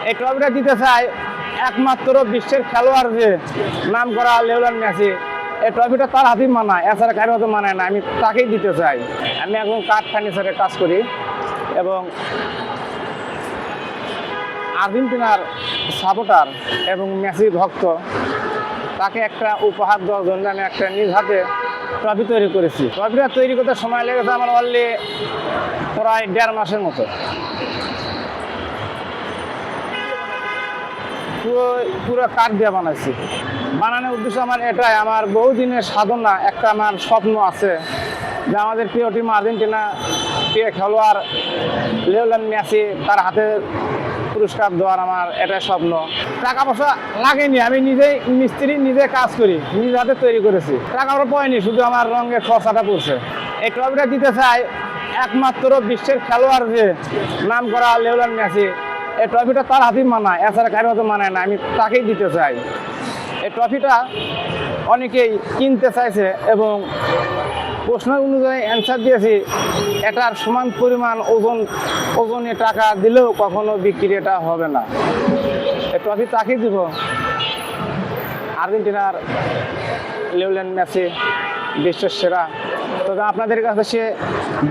এই ট্রফিটা দিতে চাই একমাত্র বিশ্বের খেলোয়াড় যে নাম করা লিওনেল মেসি। এই ট্রফিটা তার হাতেই মানায়, এছাড়া কারো হাতে মানায় না। আমি তাকেই দিতে চাই। আমি এখন কাঠ ফার্নিচারে কাজ করি এবং আর্জেন্টিনার সাপোর্টার এবং মেসি ভক্ত। তাকে একটা উপহার দেওয়ার জন্য আমি একটা নিজ হাতে ট্রফি তৈরি করেছি। ট্রফিটা তৈরি করতে সময় লেগেছে আমার অলরেডি প্রায় 1.5 মাসের মতো। পুরো কাঠ দিয়ে বানাইছি। বানানোর উদ্দেশ্য আমার এটাই, আমার বহুদিনের সাধনা, একটা আমার স্বপ্ন আছে যে আমাদের প্রিয় টিম আর্জেন্টিনা, প্রিয় খেলোয়াড় লিওনেল মেসি, তার হাতে পুরস্কার দেওয়ার আমার এটাই স্বপ্ন। টাকা পয়সা লাগেনি, আমি নিজেই মিস্ত্রি, নিজে কাজ করি, নিজে হাতে তৈরি করেছি। টাকা পয়সা পাইনি, শুধু আমার রঙের খরচাটা পড়ছে। এই ট্রফিটা দিতে চাই একমাত্র বিশ্বের খেলোয়াড় যে নাম করা লিওনেল মেসি। এই ট্রফিটা তার হাতেই মানায়, এছাড়া কারো হাতে মানায় না। আমি তাকেই দিতে চাই। এই ট্রফিটা অনেকেই কিনতে চাইছে এবং প্রশ্ন অনুযায়ী অ্যান্সার দিয়েছি। এটার সমান পরিমাণ ওজনে টাকা দিলেও কখনো বিক্রি এটা হবে না। এই ট্রফি তাকেই দিব, আর্জেন্টিনার লিওনেল মেসি, বিশ্বের সেরা। তবে আপনাদের কাছে সে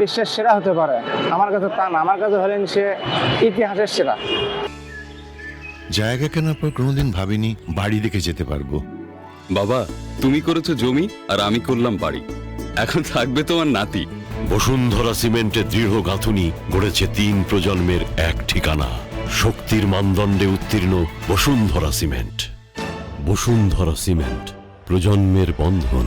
বিশ্বের সেরা হতে পারে, আমার কাছে তা না। আমার কাছে হলেন সে ইতিহাসের সেরা। জায়গা কেনার পর কোনোদিন ভাবিনি বাড়ি দেখে যেতে পারবো। বাবা, তুমি করেছো জমি আর আমি করলাম বাড়ি। এখন থাকবে তোমার নাতি। বসুন্ধরা সিমেন্টের দৃঢ় গাঁথুনি গড়েছে 3 প্রজন্মের এক ঠিকানা। শক্তির মানদণ্ডে উত্তীর্ণ বসুন্ধরা সিমেন্ট। বসুন্ধরা সিমেন্ট, প্রজন্মের বন্ধন।